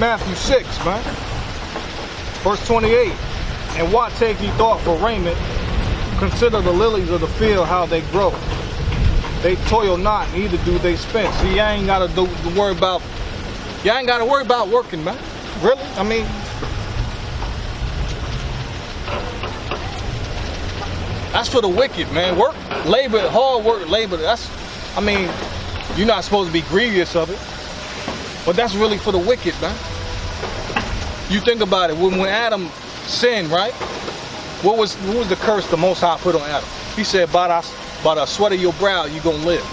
Matthew 6, man. Verse 28. And what take ye thought for raiment? Consider the lilies of the field, how they grow. They toil not, neither do they spin. See, y'all ain't gotta worry about working, man. Really? I mean, that's for the wicked, man. Work, labor, hard work, labor. You're not supposed to be grievous of it. But that's really for the wicked, man. You think about it, when Adam sinned, right? What was the curse the Most High put on Adam? He said, by the sweat of your brow, you're going to live.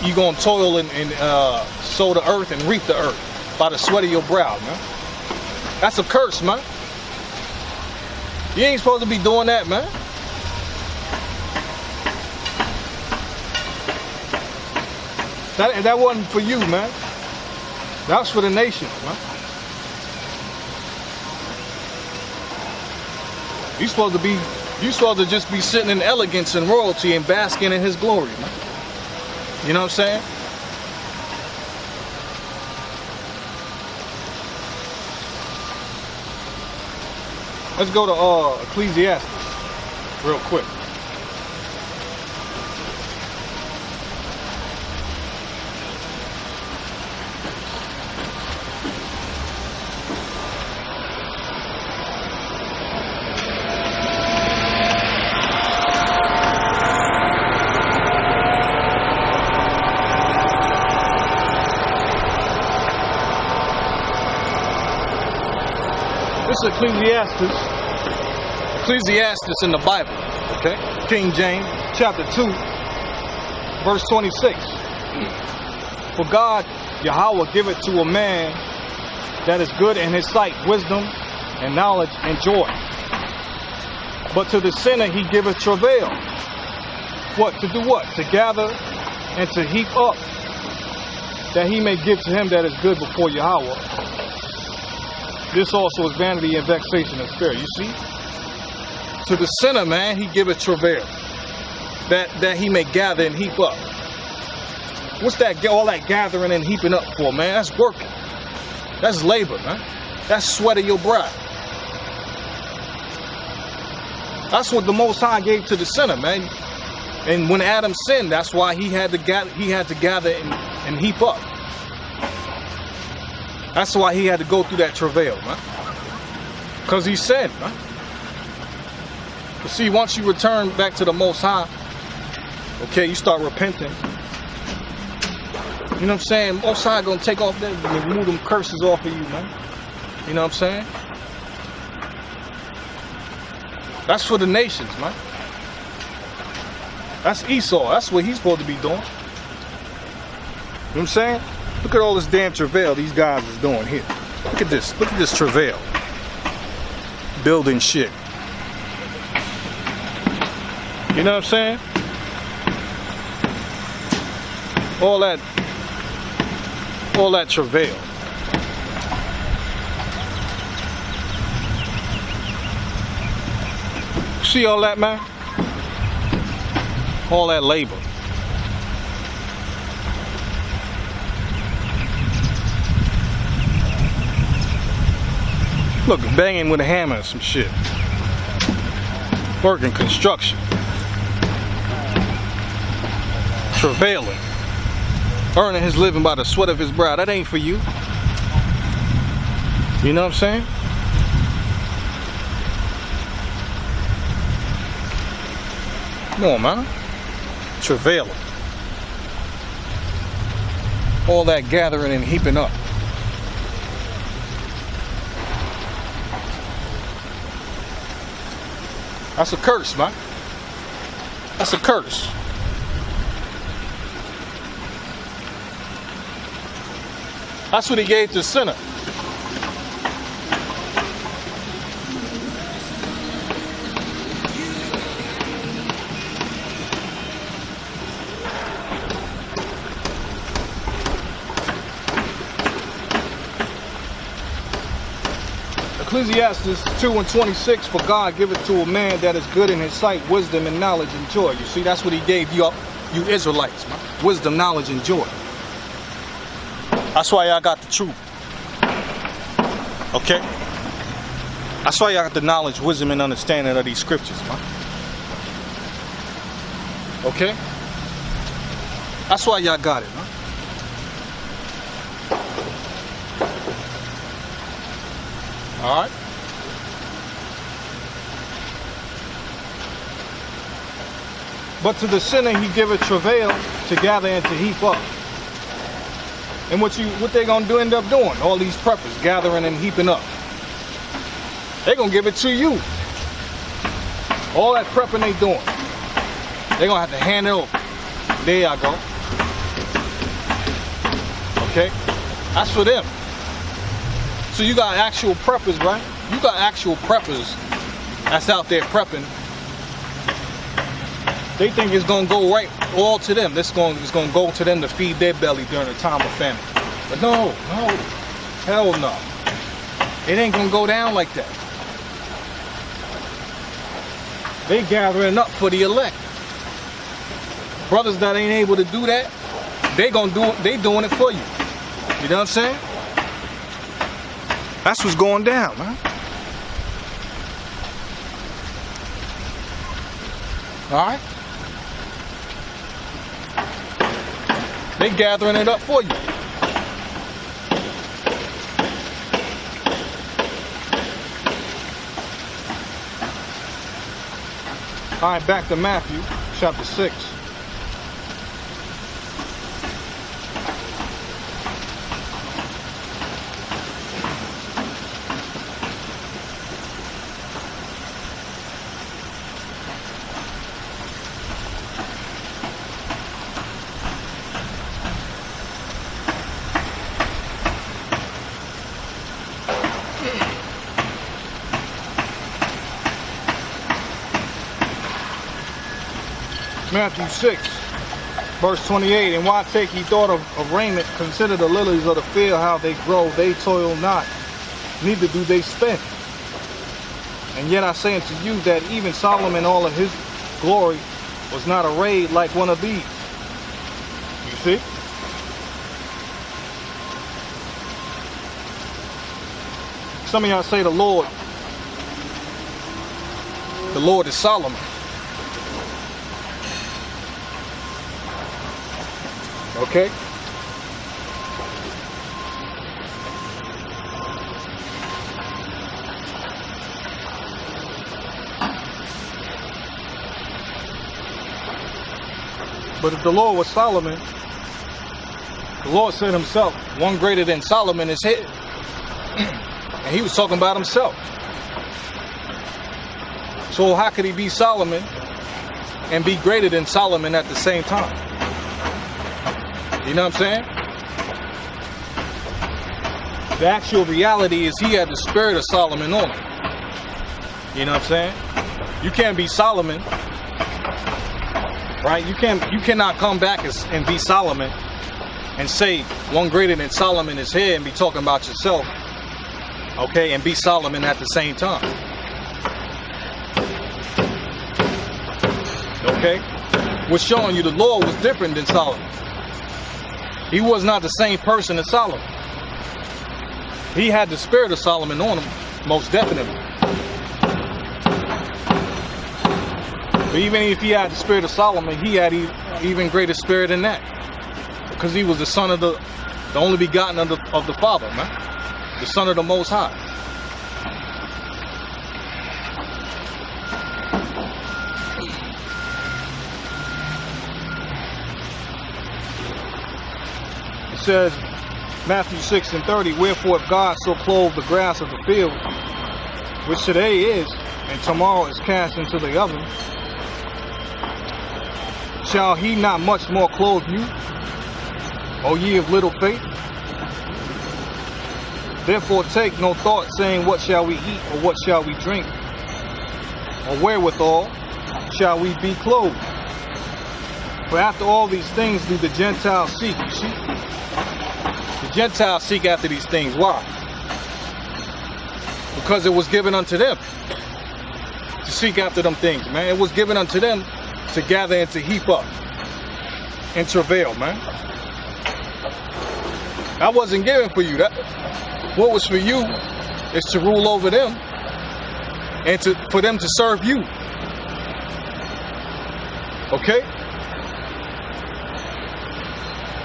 You're going to toil and sow the earth and reap the earth. By the sweat of your brow, man. That's a curse, man. You ain't supposed to be doing that, man. That wasn't for you, man. That was for the nations, man. You're supposed to just be sitting in elegance and royalty and basking in his glory, man. You know what I'm saying? Let's go to Ecclesiastes real quick. This is Ecclesiastes in the Bible, okay? King James, chapter 2, verse 26. For God, Yahweh, giveth to a man that is good in his sight, wisdom and knowledge and joy. But to the sinner he giveth travail. What? To do what? To gather and to heap up, that he may give to him that is good before Yahweh. This also is vanity and vexation and spirit. You see? To the sinner, man, he giveth travail, that he may gather and heap up. What's that? All that gathering and heaping up for, man? That's working. That's labor, man. That's sweat of your brow. That's what the Most High gave to the sinner, man. And when Adam sinned, that's why he had to gather and heap up. That's why he had to go through that travail, man. Because he sinned, man. But see, once you return back to the Most High, okay, you start repenting. You know what I'm saying? Most High gonna take off that and remove them curses off of you, man. You know what I'm saying? That's for the nations, man. That's Esau. That's what he's supposed to be doing. You know what I'm saying? Look at all this damn travail these guys is doing here. Look at this. Look at this travail. Building shit. You know what I'm saying? All that travail. See all that, man? All that labor. Look, banging with a hammer and some shit. Working construction. Travailing. Earning his living by the sweat of his brow. That ain't for you. You know what I'm saying? Come on, man. Travailing. All that gathering and heaping up. That's a curse, man. That's a curse. That's what he gave to the sinner. Ecclesiastes 2 and 26, for God giveth to a man that is good in his sight, wisdom and knowledge and joy. You see, that's what he gave you Israelites, man. Wisdom, knowledge, and joy. That's why y'all got the truth. Okay? That's why y'all got the knowledge, wisdom, and understanding of these scriptures, man. Okay? That's why y'all got it, man. Alright? But to the sinner he giveth travail to gather and to heap up. And what they gonna end up doing? All these preppers gathering and heaping up. They gonna give it to you. All that prepping they doing. They gonna have to hand it over. There y'all go. Okay? That's for them. So you got actual preppers, right? You got actual preppers that's out there prepping. They think it's gonna go right all to them. It's gonna go to them to feed their belly during a time of famine. But no, hell no. It ain't gonna go down like that. They gathering up for the elect. Brothers that ain't able to do that, they doing it for you. You know what I'm saying? That's what's going down, man. Alright? They gathering it up for you. Alright, back to Matthew chapter 6. Matthew 6, verse 28. And why take ye thought of raiment? Consider the lilies of the field, how they grow. They toil not, neither do they spin. And yet I say unto you that even Solomon, all of his glory, was not arrayed like one of these. You see? Some of y'all say the Lord is Solomon. Okay? But if the Lord was Solomon, the Lord said himself, one greater than Solomon is his. And he was talking about himself. So how could he be Solomon and be greater than Solomon at the same time? You know what I'm saying? The actual reality is he had the spirit of Solomon on him. You know what I'm saying? You can't be Solomon, right? You cannot come back and be Solomon and say one greater than Solomon is here and be talking about yourself, okay, and be Solomon at the same time. Okay? What's showing you the Lord was different than Solomon. He was not the same person as Solomon. He had the spirit of Solomon on him, most definitely. But even if he had the spirit of Solomon, he had even greater spirit than that. Because he was the son of the only begotten of the Father, man. The Son of the Most High. It says, Matthew 6:30, wherefore if God so clothe the grass of the field, which today is, and tomorrow is cast into the oven, shall he not much more clothe you, O ye of little faith? Therefore take no thought, saying, what shall we eat, or what shall we drink, or wherewithal shall we be clothed? For after all these things do the Gentiles seek. You see? The Gentiles seek after these things. Why? Because it was given unto them to seek after them things, man. It was given unto them to gather and to heap up and travail, man. That wasn't given for you. What was for you is to rule over them and for them to serve you. Okay?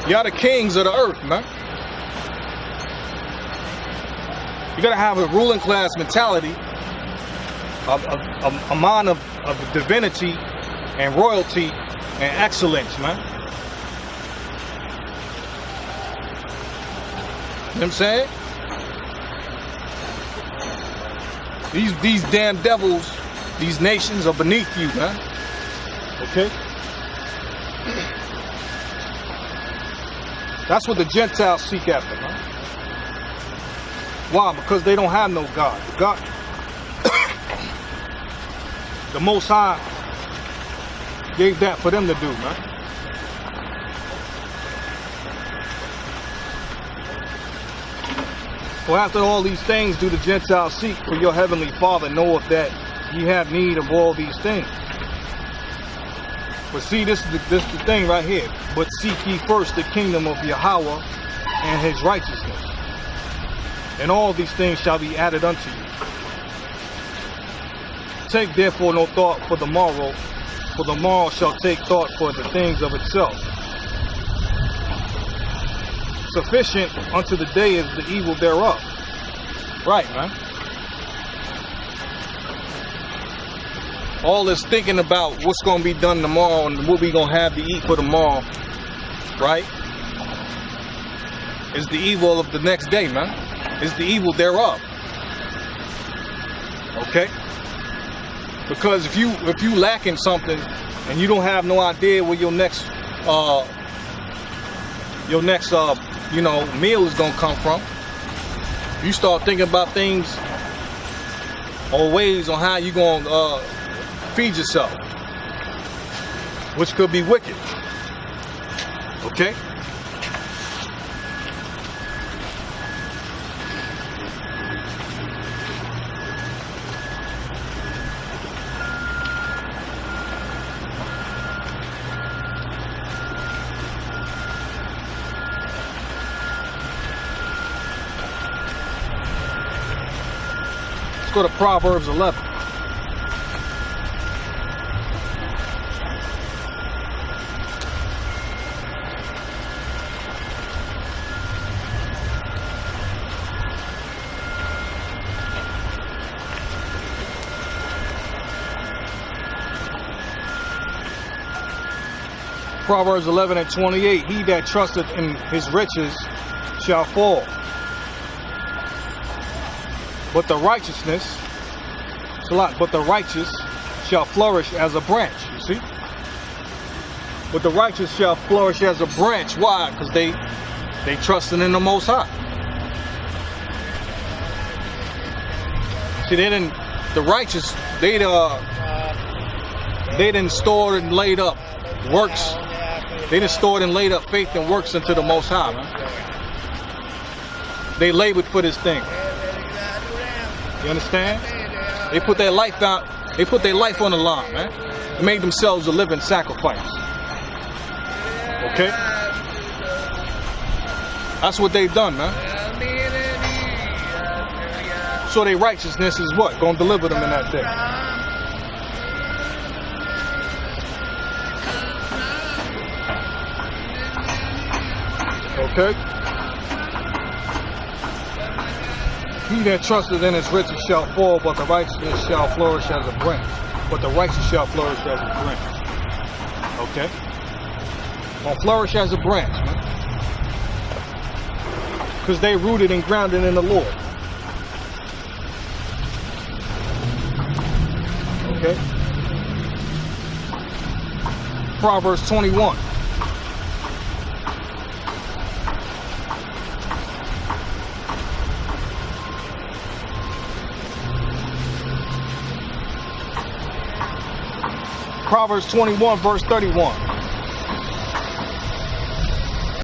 Y'all the kings of the earth, man. You gotta have a ruling class mentality, a mind of divinity and royalty and excellence, man. You know what I'm saying? These damn devils, these nations are beneath you, man. Okay? That's what the Gentiles seek after, man. Why? Because they don't have no God. God, the Most High gave that for them to do, man. For after all these things do the Gentiles seek, for your heavenly Father knoweth that ye have need of all these things. But see, this is the thing right here. But seek ye first the kingdom of Yahweh and his righteousness, and all these things shall be added unto you. Take therefore no thought for the morrow shall take thought for the things of itself. Sufficient unto the day is the evil thereof. Right, man. All this thinking about what's going to be done tomorrow and what we going to have to eat for tomorrow, right, is the evil of the next day, man. Is the evil thereof. Okay? Because if you lacking something and you don't have no idea where your next meal is gonna come from, you start thinking about things or ways on how you gonna feed yourself, which could be wicked. Okay? Go to Proverbs 11. Proverbs 11:28. He that trusteth in his riches shall fall, but the righteous shall flourish as a branch. You see? But the righteous shall flourish as a branch. Why? Because they trusting in the Most High. See, the righteous, they didn't store and laid up works. They didn't store and laid up faith and works into the Most High, man. They labored for this thing. You understand? They put their life out. They put their life on the line, man. They made themselves a living sacrifice. Okay? That's what they've done, man. So their righteousness is what? Gonna deliver them in that day. Okay? He that trusteth in his riches shall fall, but the righteousness shall flourish as a branch. But the righteous shall flourish as a branch. Okay? Gonna flourish as a branch, man. Because they rooted and grounded in the Lord. Okay? Proverbs 21. Proverbs 21, verse 31.